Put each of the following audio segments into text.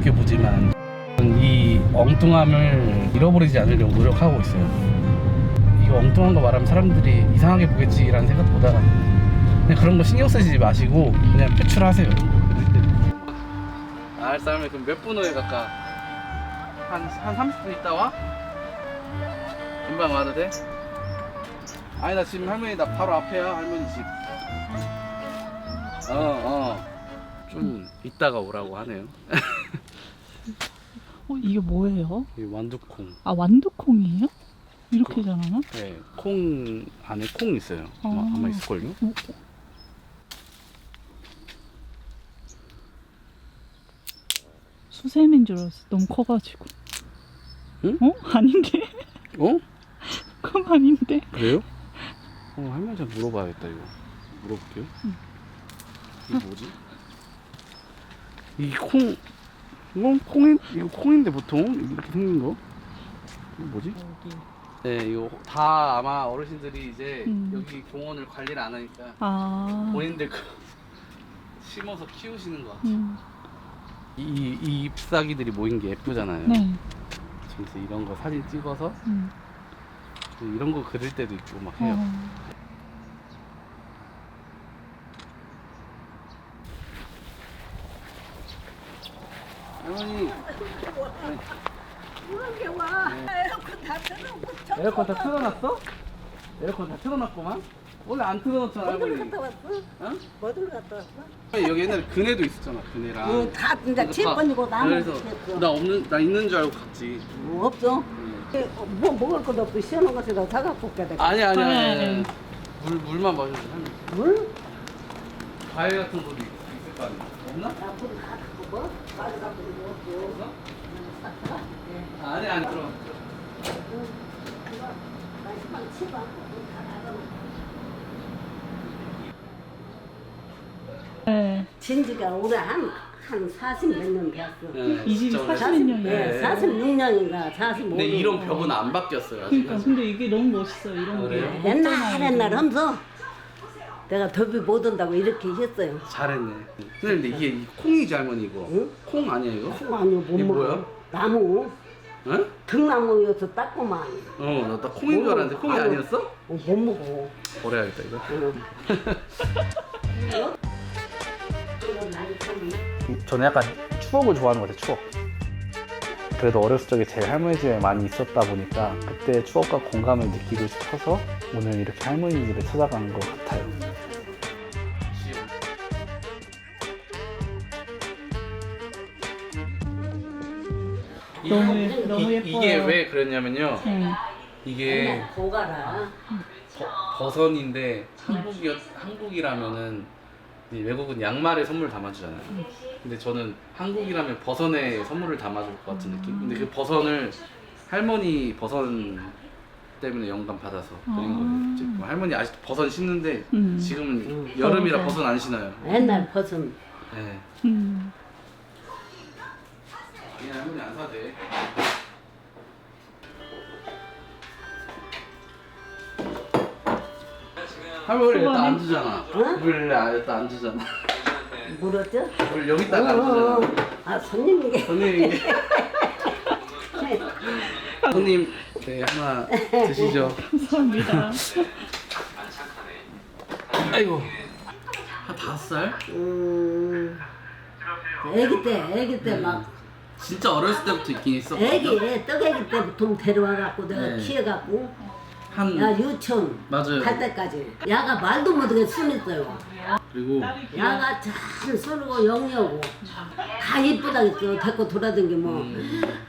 좋게 보지만 이 엉뚱함을 잃어버리지 않으려고 노력하고 있어요. 이거 엉뚱한 거 말하면 사람들이 이상하게 보겠지라는 생각보다 그냥 그런 거 신경 쓰지 마시고 그냥 표출하세요. 알싸면 그럼 몇 분 후에 갈까? 한 30분 있다 와? 금방 와도 돼? 아니 나 지금 할머니 나 바로 앞에야 할머니 집. 좀 이따가 오라고 하네요. 이게 뭐예요? 이 완두콩. 아, 완두콩이에요? 이렇게 자라나? 네, 콩 안에 콩 있어요. 아마 있을걸요? 수세미인 줄 알았어. 너무 커가지고. 응? 아닌데? 어? 그건 아닌데? 그래요? 할머니한테 물어봐야겠다 이거. 물어볼게요. 이게 뭐지? 이 콩, 이거 콩인데 보통 이렇게 생긴 거? 이거 뭐지? 네, 이거 다 아마 어르신들이 이제 여기 공원을 관리를 안 하니까 본인들 심어서 키우시는 거 같아요. 이 잎사귀들이 모인 게 예쁘잖아요. 네. 그래서 이런 거 사진 찍어서 이런 거 그릴 때도 있고 막 해요. 할머니. 그런게 와. 에어컨 다 틀어놓고 에어컨 다 틀어놨어? 에어컨 다 틀어놨구만? 원래 안 틀어놓잖아 어디로 할머니. 갔다 왔어? 어? 어디로 갔다 왔어? 여기 옛날에 그네도 있었잖아 그네랑. 응, 다 이제 그래서 다- 7번이고 나는 그래서 나 있는 줄 알고 갔지. 없어. 뭐 먹을 것도 없고 시원한 것에다 사갖고 올게 내가. 아니. 물만 마셔도 할머니. 물? 과일 같은 것도 있을 거 아니야? 없나? 나불 갖고 뭐? 가루 갖고 뭐 없어. 아니 그럼. 마지막 치봐. 네. 진지가 올해 한 40 몇 년 됐어. 이 집이 진짜 40몇 년이에요. 네. 46년인가 45년. 근데 이런 벽은 안 바뀌었어요 아직. 그러니까 근데 이게 너무 멋있어. 이런 게. 그래요? 옛날 하면서 내가 더비 못 온다고 이렇게 했어요. 잘했네. 근데 이게 이 콩이지 할머니 이거. 응? 콩 아니야 이거? 콩 아니고 못 이게 먹어. 뭐야? 나무. 응? 등나무여서 땄구만. 나 콩인 줄 알았는데 콩이 아니, 아니었어? 못 먹어. 버려야겠다 이거. 저는 약간 추억을 좋아하는 것 같아요. 추억. 그래도 어렸을 적에 제일 할머니 집에 많이 있었다 보니까 그때 추억과 공감을 느끼고 싶어서 오늘 이렇게 할머니 집에 찾아간 것 같아요. 너무 예뻐요. 이게 왜 그랬냐면요. 이게 고가라. 버선인데 한국이라면은 이 외국은 양말에 선물 담아주잖아요. 근데 저는 한국이라면 버선에 선물을 담아줄 것 같은 느낌. 근데 그 버선을 할머니 버선 때문에 영감 받아서 그린 거예요. 이제 뭐 할머니 아직도 버선 신는데 지금은 여름이라 버선 안 신어요. 옛날 버선. 네. 아니 할머니 안 사대. 할머니 왜 일단 안 주잖아. 응? 물 일단 안 주잖아. 물었죠? 물 여기다가 안 주잖아. 아 손님이게. 손님 이게 손님 네 하나 드시죠. 감사합니다. 아이고 한 5살? 애기 때 막 진짜 어렸을 때부터 있긴 있었거든요. 떡애기 때부터 데려와갖고 내가 네. 키워갖고 한 야 유치원 맞아요. 갈 때까지 야가 말도 못하게 순했어요. 그리고 야가 잘 순하고 영리하고 다 이쁘다겠어. 데리고 돌아다니게 뭐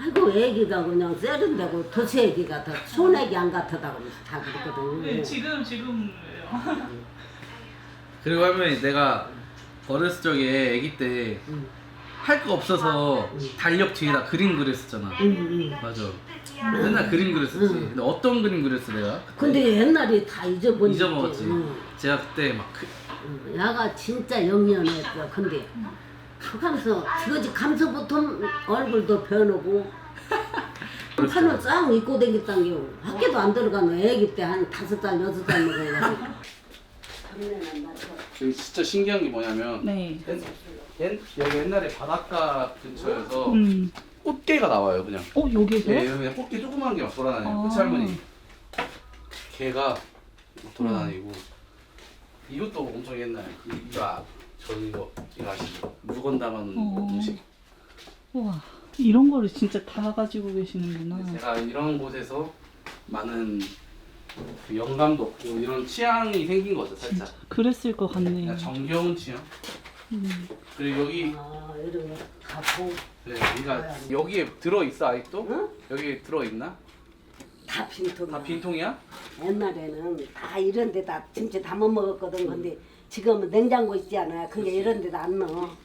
아이고 애기가 그냥 세련되고 도시 애기가 다 손애기 안 같다고 다 그러거든요. 지금 그리고 할머니 내가 어렸을 적에 아기 때 할 거 없어서 달력 뒤에다 그림 그렸었잖아. 맞아. 맨날 그림 그렸었지. 근데 어떤 그림 그렸어 내가? 근데 옛날에 다 잊어버리지. 잊어먹었지. 제가 그때 막 야가 진짜 영리했어. 근데 그러면서 저거지 감서부터 얼굴도 변하고 판을 쫙 입고 다녔단 게 학교도 안 들어가노. 애기 때 한 5살 6살 먹어가지고 금내는 나서. 여기 진짜 신기한 게 뭐냐면 네. 여기 옛날에 바닷가 근처에서 음. 꽃게가 나와요 그냥. 여기서? 예, 그냥 꽃게 조그만 게 막 돌아다녀요. 아. 그치 할머니? 개가 막 돌아다니고 이것도 엄청 옛날 이거 아시죠? 물건 담아놓은 음식. 우와. 이런 거를 진짜 다 가지고 계시는구나. 제가 이런 곳에서 많은 그 영감도 없고 이런 취향이 생긴 거죠 살짝. 그랬을 것 같네요. 그냥 정겨운 취향. 그리고 여기 아, 이런 거다 보. 네, 그러니까 여기에 들어 있어 아직도? 응? 여기 들어 있나? 다 빈통. 다 빈통이야? 옛날에는 다 이런 데다 김치 담아 먹었거든. 근데 지금은 냉장고 있지 않아. 그게 이런 데다 안 넣어.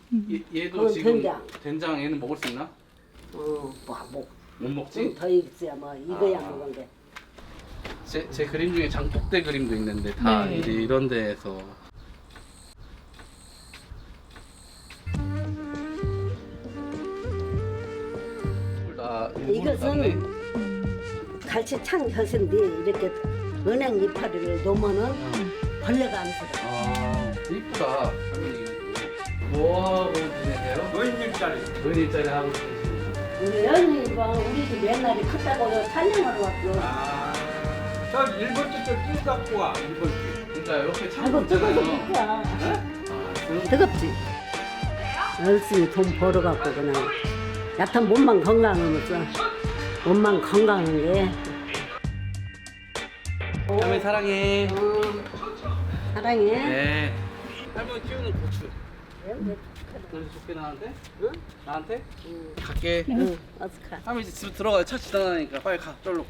얘도 그건 지금 된장. 얘는 먹을 수 있나? 뭐 못 먹지? 더 있어야 뭐 이거야 아. 먹은데. 제 그림 중에 장독대 그림도 있는데 다 네. 이제 이런 데에서 이것은 갈치 창 혀인데 이렇게 은행 이파리를 놓으면은 벌레가 안 들어. 아 이쁘다. 뭐 하고 지내세요? 노인일자리 하고 계시구나. 우리 연희가 우리 집 옛날에 컸다고 산행하러 왔어. 저 일본 집도 쭉 갖고 와. 일본 집. 그러니까 이렇게 아이고 창고 뜨거워 있잖아요. 죽겠야. 그럼 뜨겁지? 열심히 돈 벌어갖고 그냥 여튼 몸만 건강하면서 몸만 건강한 게 할머니 사랑해. 사랑해. 네. 할머니 키우는 고추. 그래서 좋게 나한테? 응? 나한테? 응. 갈게. 응, 어서 가. 할머니 이제 집 들어가요. 차 지나가니까 빨리 가. 쫄로.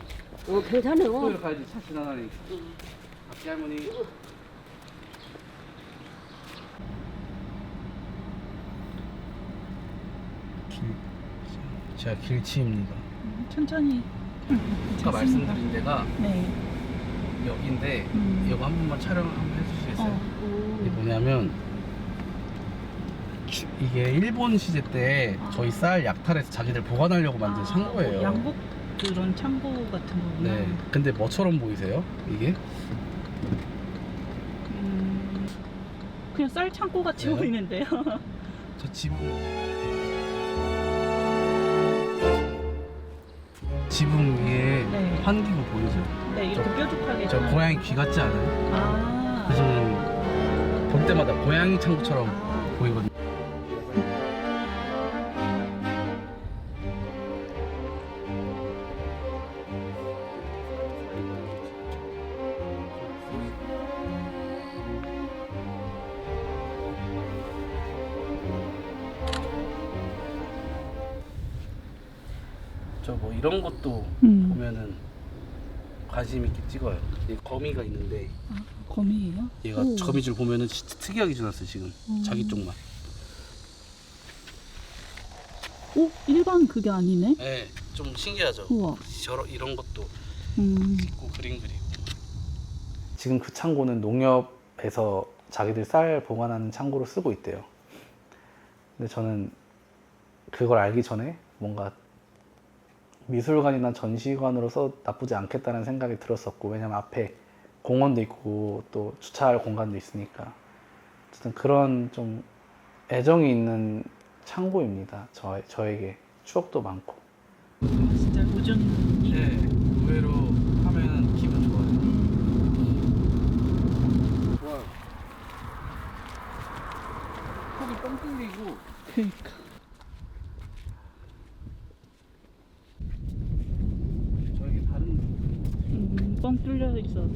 괜찮아. 쫄로 가야지. 차 지나가니까. 갈게 할머니. 제가 길치입니다. 천천히. 아까 말씀드린 데가 네. 여기인데 이거 한 번만 촬영 한번 해주시겠어요? 이게 오. 뭐냐면 이게 일본 시제 때 저희 쌀 약탈해서 자기들 보관하려고 만든 창고예요. 양복 그런 창고 같은 거구나. 네. 근데 뭐처럼 보이세요? 이게? 그냥 쌀 창고 같이 네. 보이는데요. 저 지붕 위에 네. 환기구 보이죠? 네, 이렇게 뾰족하게. 저 고양이 귀 같지 않아요? 아. 그래서 볼 때마다 고양이 창고처럼 보이거든요. 저 뭐 이런 것도 보면은 관심 있게 찍어요. 이 거미가 있는데 거미예요? 얘가 오. 거미줄 보면은 진짜 특이하게 지났어요 지금. 자기 쪽만. 오, 일반 그게 아니네. 네, 좀 신기하죠. 우와. 이런 것도 음. 찍고 그림 그리고. 지금 그 창고는 농협에서 자기들 쌀 보관하는 창고로 쓰고 있대요. 근데 저는 그걸 알기 전에 뭔가 미술관이나 전시관으로서 나쁘지 않겠다는 생각이 들었었고, 왜냐면 앞에 공원도 있고 또 주차할 공간도 있으니까 어쨌든 그런 좀 애정이 있는 창고입니다. 저에게 추억도 많고. 진짜 우정이. 네, 의외로 하면 기분 좋아요. 좋아요. 속이 뻥 뚫리고. 그러니까. 저에게 다른 뻥 뚫려 있어서.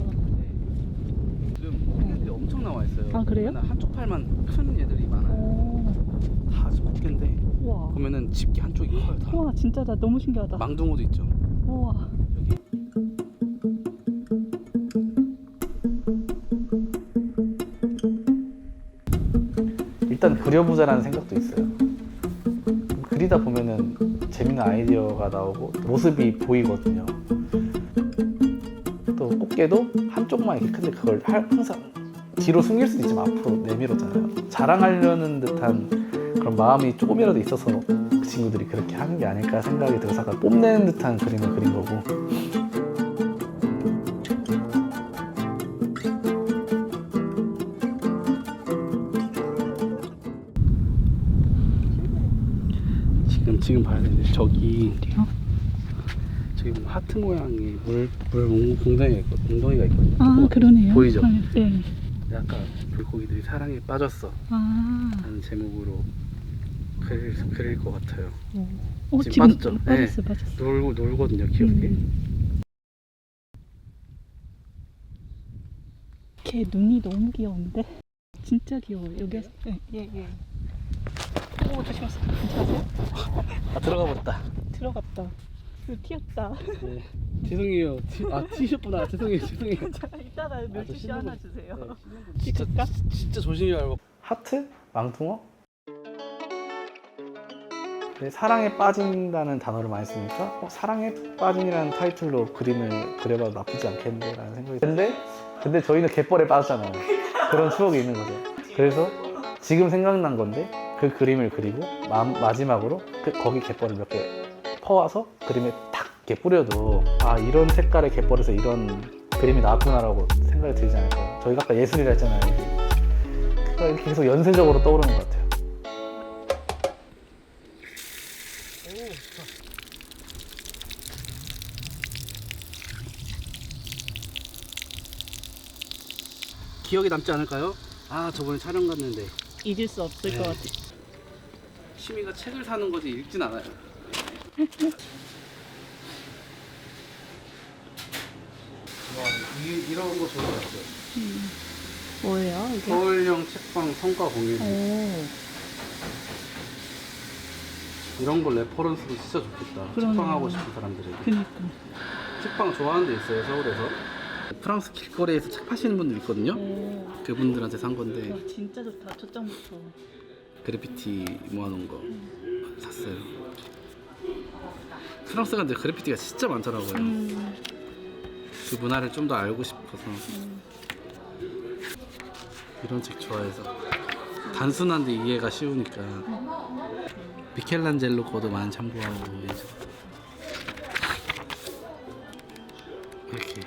지금 꽃게들이 엄청 나와 있어요. 아, 그래요? 맨날 한쪽 팔만 큰 애들이 많아요. 오. 다 꽃게인데 우와. 보면은 집게 한쪽이 커요. 다. 우와, 진짜 다 너무 신기하다. 망둥어도 있죠. 우와. 여기. 일단 그려보자라는 생각도 있어요. 그리다 보면은 재밌는 아이디어가 나오고 모습이 보이거든요. 또 꽃게도 한쪽만 이렇게 큰데 그걸 항상 뒤로 숨길 수도 있지만 앞으로 내밀었잖아요. 자랑하려는 듯한 그런 마음이 조금이라도 있어서 그 친구들이 그렇게 하는 게 아닐까 생각이 들어서 약간 뽐내는 듯한 그림을 그린 거고. 지금 봐야 되는데 저기 어디요? 저기 뭐 하트 모양의 물 웅덩이가 있거든요. 아, 그러네요. 보이죠? 아, 네. 아까 물고기들이 사랑에 빠졌어 아, 라는 제목으로 그릴 것 같아요. 지금 지금 빠졌죠? 빠졌어, 네. 빠졌어. 놀거든요, 귀엽게. 걔 눈이 너무 귀여운데? 진짜 귀여워요. 여기, 예. 오, 조심하세요. 괜찮으세요? 아, 들어가 버렸다. 들어갔다. 그리고 튀었다. 네. 죄송해요. 튀셨구나. 죄송해요. 이따가 멸치씨 하나 주세요. 진짜, 찍을까? 진짜 조심히 알고. 하트? 망통어? 네, 사랑에 빠진다는 단어를 많이 쓰니까 사랑에 빠진이라는 타이틀로 그림을 그려봐도 나쁘지 않겠는데 라는 생각이 근데 저희는 갯벌에 빠졌잖아요. 그런 추억이 있는 거죠. 그래서 지금 생각난 건데 그 그림을 그리고 마지막으로 거기 갯벌을 몇 개 퍼와서 그림에 탁 이렇게 뿌려도 아 이런 색깔의 갯벌에서 이런 그림이 나왔구나라고 생각이 들지 않을까요? 저희가 아까 예술이라 했잖아요. 그러니까 이렇게 계속 연쇄적으로 떠오르는 것 같아요. 기억에 남지 않을까요? 아, 저번에 촬영 갔는데 잊을 수 없을 네. 것 같아. 취미가 책을 사는 거지 읽진 않아요. 이런 거 좋은 것 같아요. 뭐예요, 이게? 서울형 책방 성과 공유. 오, 이런 거 레퍼런스도 진짜 좋겠다. 그러네요. 책방 하고 싶은 사람들에게. 그니까. 책방 좋아하는 데 있어요, 서울에서. 프랑스 길거리에서 책 파시는 분들 있거든요. 오, 그분들한테 산 건데 와, 진짜 좋다. 초장부터. 그래피티 모아놓은 거 샀어요. 프랑스가 근데 그래피티가 진짜 많더라고요. 그 문화를 좀 더 알고 싶어서 이런 책 좋아해서 단순한데 이해가 쉬우니까 미켈란젤로 거도 많이 참고하고 이렇게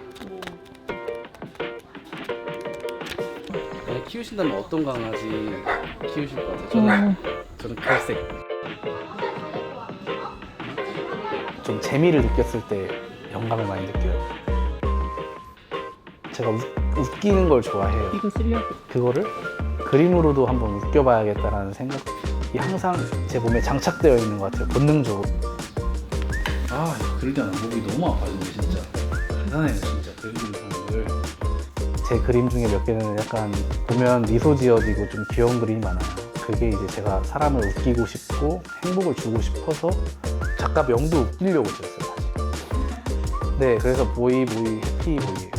키우신다면 어떤 강아지 키우실 것 같아요? 저는 갈색. 좀 재미를 느꼈을 때 영감을 많이 느껴요. 제가 웃기는 걸 좋아해요. 이거 쓰려고. 그거를 그림으로도 한번 웃겨봐야겠다라는 생각이 항상 제 몸에 장착되어 있는 것 같아요. 본능적으로. 아, 이거 그리다가 목이 너무 아파요, 진짜. 대단해요, 진짜. 그리는 사람들. 제 그림 중에 몇 개는 약간 보면 미소 지어지고 좀 귀여운 그림이 많아요. 그게 이제 제가 사람을 웃기고 싶고 행복을 주고 싶어서 작가 명도 웃기려고 지었어요, 사실. 네, 그래서 보이 해피 보이예요.